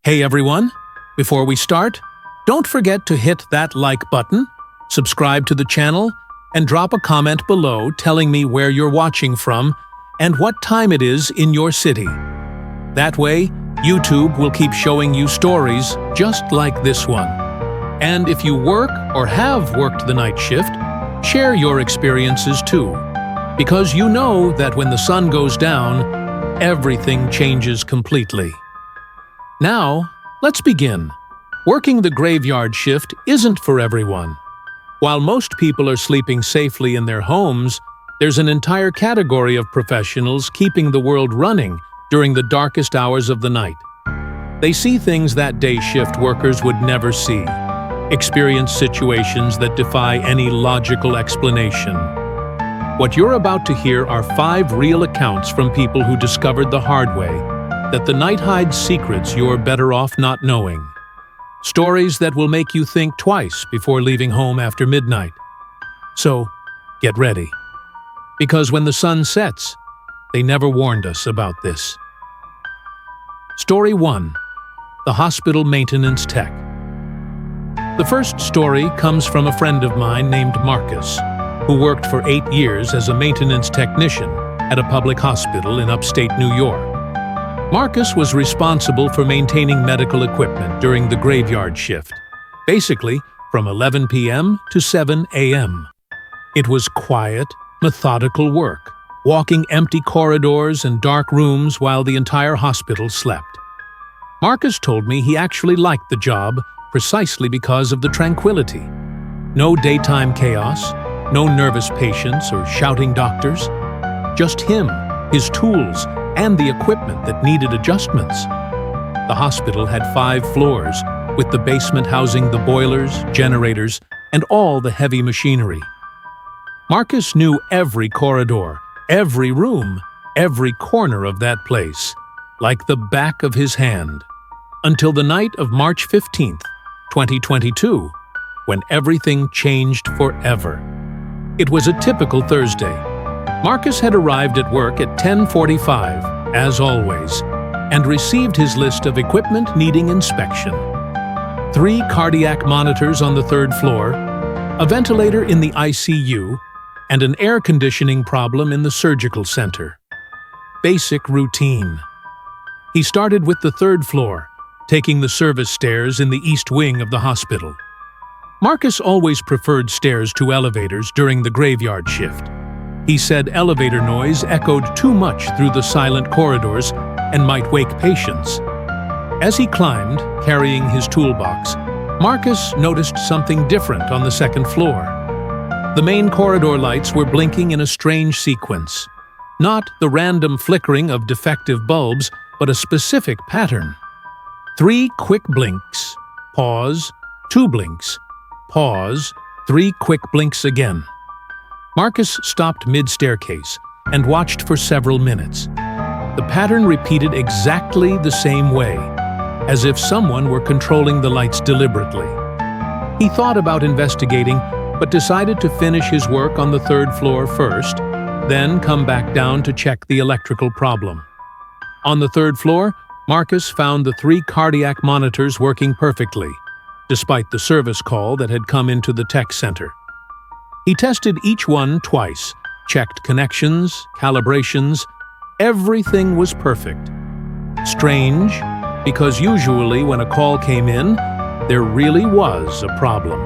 Hey everyone! Before we start, don't forget to hit that like button, subscribe to the channel, and drop a comment below telling me where you're watching from and what time it is in your city. That way, YouTube will keep showing you stories just like this one. And if you work or have worked the night shift, share your experiences too, because you know that when the sun goes down, everything changes completely. Now, let's begin. Working the graveyard shift isn't for everyone. While most people are sleeping safely in their homes, there's an entire category of professionals keeping the world running during the darkest hours of the night. They see things that day shift workers would never see, experience situations that defy any logical explanation. What you're about to hear are 5 real accounts from people who discovered the hard way that the night hides secrets you're better off not knowing. Stories that will make you think twice before leaving home after midnight. So, get ready. Because when the sun sets, they never warned us about this. Story 1. The Hospital Maintenance Tech. The first story comes from a friend of mine named Marcus, who worked for 8 years as a maintenance technician at a public hospital in upstate New York. Marcus was responsible for maintaining medical equipment during the graveyard shift, basically from 11 p.m. to 7 a.m. It was quiet, methodical work, walking empty corridors and dark rooms while the entire hospital slept. Marcus told me he actually liked the job precisely because of the tranquility. No daytime chaos, no nervous patients or shouting doctors. Just him, his tools, and the equipment that needed adjustments. The hospital had 5 floors, with the basement housing the boilers, generators, and all the heavy machinery. Marcus knew every corridor, every room, every corner of that place, like the back of his hand, until the night of March 15th, 2022, when everything changed forever. It was a typical Thursday. Marcus had arrived at work at 10:45, as always, and received his list of equipment needing inspection. 3 cardiac monitors on the 3rd floor, a ventilator in the ICU, and an air conditioning problem in the surgical center. Basic routine. He started with the 3rd floor, taking the service stairs in the east wing of the hospital. Marcus always preferred stairs to elevators during the graveyard shift. He said elevator noise echoed too much through the silent corridors and might wake patients. As he climbed, carrying his toolbox, Marcus noticed something different on the 2nd floor. The main corridor lights were blinking in a strange sequence. Not the random flickering of defective bulbs, but a specific pattern. 3 quick blinks, pause, 2 blinks, pause, 3 quick blinks again. Marcus stopped mid-staircase and watched for several minutes. The pattern repeated exactly the same way, as if someone were controlling the lights deliberately. He thought about investigating, but decided to finish his work on the 3rd floor first, then come back down to check the electrical problem. On the 3rd floor, Marcus found the 3 cardiac monitors working perfectly, despite the service call that had come into the tech center. He tested each one twice, checked connections, calibrations. Everything was perfect. Strange, because usually when a call came in, there really was a problem.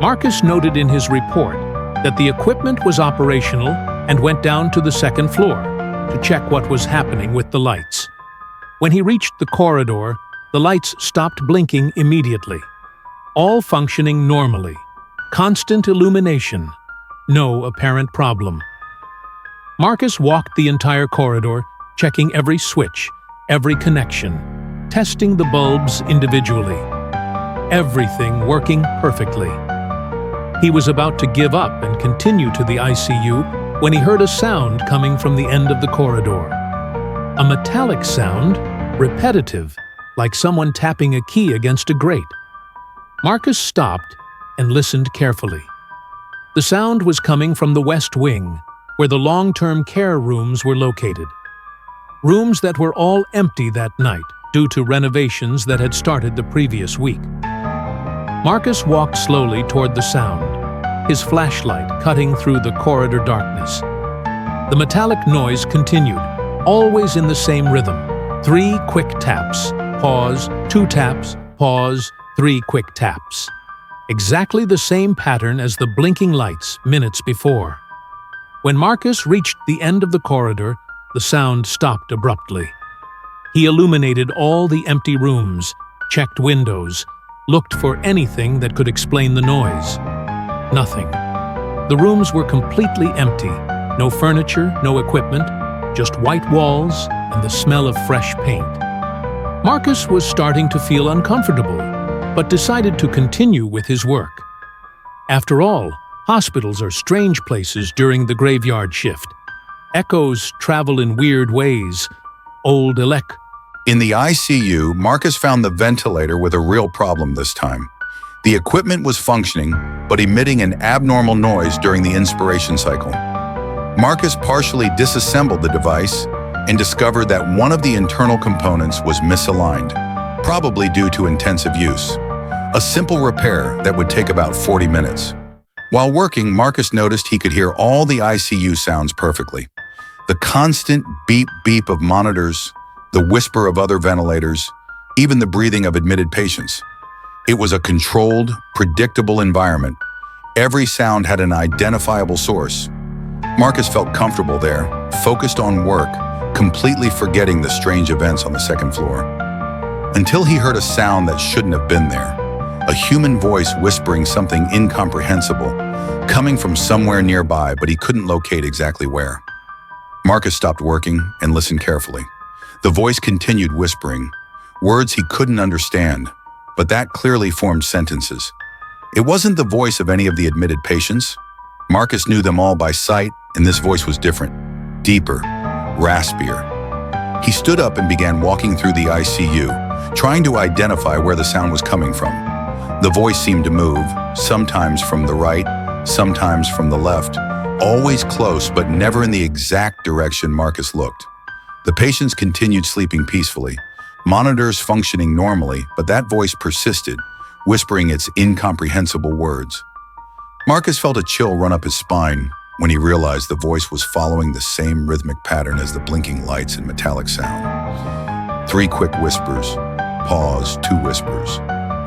Marcus noted in his report that the equipment was operational and went down to the 2nd floor to check what was happening with the lights. When he reached the corridor, the lights stopped blinking immediately, all functioning normally. Constant illumination, no apparent problem. Marcus walked the entire corridor, checking every switch, every connection, testing the bulbs individually. Everything working perfectly. He was about to give up and continue to the ICU when he heard a sound coming from the end of the corridor. A metallic sound, repetitive, like someone tapping a key against a grate. Marcus stopped and listened carefully. The sound was coming from the West Wing, where the long-term care rooms were located. Rooms that were all empty that night, due to renovations that had started the previous week. Marcus walked slowly toward the sound, his flashlight cutting through the corridor darkness. The metallic noise continued, always in the same rhythm. 3 quick taps, pause, 2 taps, pause, 3 quick taps. Exactly the same pattern as the blinking lights minutes before. When Marcus reached the end of the corridor, the sound stopped abruptly. He illuminated all the empty rooms, checked windows, looked for anything that could explain the noise. Nothing. The rooms were completely empty. No furniture, no equipment, just white walls and the smell of fresh paint. Marcus was starting to feel uncomfortable, but decided to continue with his work. After all, hospitals are strange places during the graveyard shift. Echoes travel in weird ways. Old elect. In the ICU, Marcus found the ventilator with a real problem this time. The equipment was functioning, but emitting an abnormal noise during the inspiration cycle. Marcus partially disassembled the device and discovered that one of the internal components was misaligned, probably due to intensive use. A simple repair that would take about 40 minutes. While working, Marcus noticed he could hear all the ICU sounds perfectly. The constant beep-beep of monitors, the whisper of other ventilators, even the breathing of admitted patients. It was a controlled, predictable environment. Every sound had an identifiable source. Marcus felt comfortable there, focused on work, completely forgetting the strange events on the second floor. Until he heard a sound that shouldn't have been there. A human voice whispering something incomprehensible, coming from somewhere nearby, but he couldn't locate exactly where. Marcus stopped working and listened carefully. The voice continued whispering, words he couldn't understand, but that clearly formed sentences. It wasn't the voice of any of the admitted patients. Marcus knew them all by sight, and this voice was different, deeper, raspier. He stood up and began walking through the ICU, trying to identify where the sound was coming from. The voice seemed to move, sometimes from the right, sometimes from the left, always close but never in the exact direction Marcus looked. The patients continued sleeping peacefully, monitors functioning normally, but that voice persisted, whispering its incomprehensible words. Marcus felt a chill run up his spine when he realized the voice was following the same rhythmic pattern as the blinking lights and metallic sound. 3 quick whispers, pause, 2 whispers,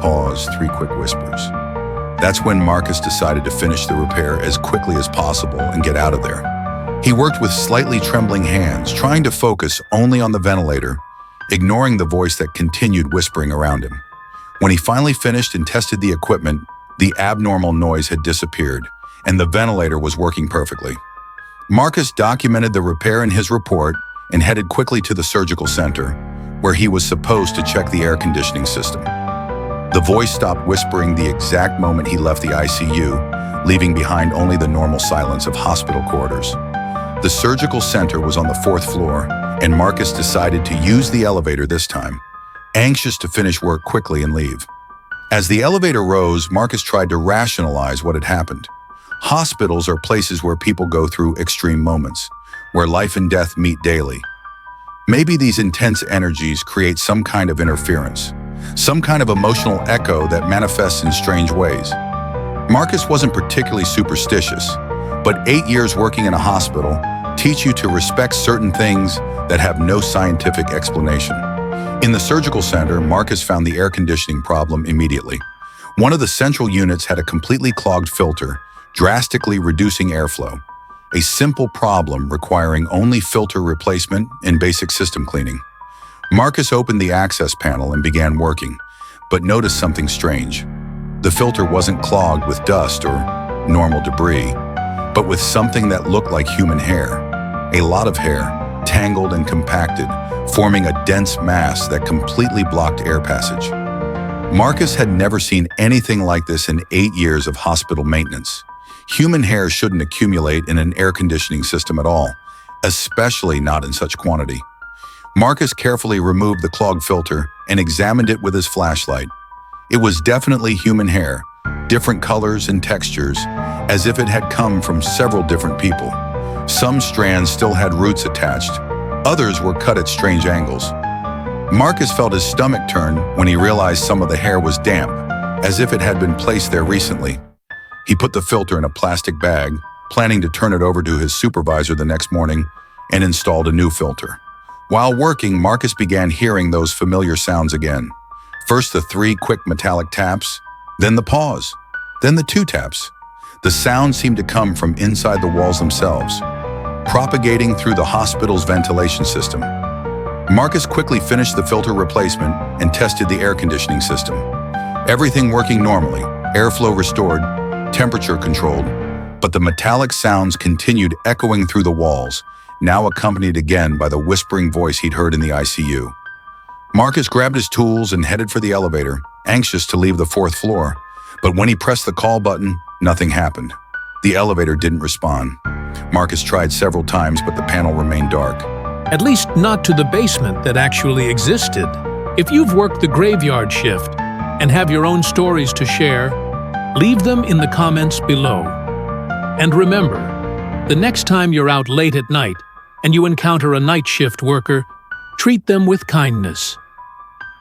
pause, 3 quick whispers. That's when Marcus decided to finish the repair as quickly as possible and get out of there. He worked with slightly trembling hands, trying to focus only on the ventilator, ignoring the voice that continued whispering around him. When he finally finished and tested the equipment, the abnormal noise had disappeared, and the ventilator was working perfectly. Marcus documented the repair in his report and headed quickly to the surgical center, where he was supposed to check the air conditioning system. The voice stopped whispering the exact moment he left the ICU, leaving behind only the normal silence of hospital corridors. The surgical center was on the 4th floor, and Marcus decided to use the elevator this time, anxious to finish work quickly and leave. As the elevator rose, Marcus tried to rationalize what had happened. Hospitals are places where people go through extreme moments, where life and death meet daily. Maybe these intense energies create some kind of interference, some kind of emotional echo that manifests in strange ways. Marcus wasn't particularly superstitious, but 8 years working in a hospital teach you to respect certain things that have no scientific explanation. In the surgical center, Marcus found the air conditioning problem immediately. One of the central units had a completely clogged filter, drastically reducing airflow. A simple problem requiring only filter replacement and basic system cleaning. Marcus opened the access panel and began working, but noticed something strange. The filter wasn't clogged with dust or normal debris, but with something that looked like human hair. A lot of hair, tangled and compacted, forming a dense mass that completely blocked air passage. Marcus had never seen anything like this in 8 years of hospital maintenance. Human hair shouldn't accumulate in an air conditioning system at all, especially not in such quantity. Marcus carefully removed the clogged filter and examined it with his flashlight. It was definitely human hair, different colors and textures, as if it had come from several different people. Some strands still had roots attached. Others were cut at strange angles. Marcus felt his stomach turn when he realized some of the hair was damp, as if it had been placed there recently. He put the filter in a plastic bag, planning to turn it over to his supervisor the next morning, and installed a new filter. While working, Marcus began hearing those familiar sounds again. First the 3 quick metallic taps, then the pause, then the 2 taps. The sound seemed to come from inside the walls themselves, propagating through the hospital's ventilation system. Marcus quickly finished the filter replacement and tested the air conditioning system. Everything working normally, airflow restored, temperature controlled, but the metallic sounds continued echoing through the walls, now accompanied again by the whispering voice he'd heard in the ICU. Marcus grabbed his tools and headed for the elevator, anxious to leave the 4th floor. But when he pressed the call button, nothing happened. The elevator didn't respond. Marcus tried several times, but the panel remained dark. At least not to the basement that actually existed. If you've worked the graveyard shift and have your own stories to share, leave them in the comments below. And remember, the next time you're out late at night and you encounter a night shift worker, treat them with kindness.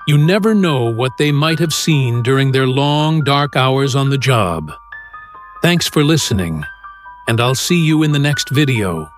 You never know what they might have seen during their long, dark hours on the job. Thanks for listening, and I'll see you in the next video.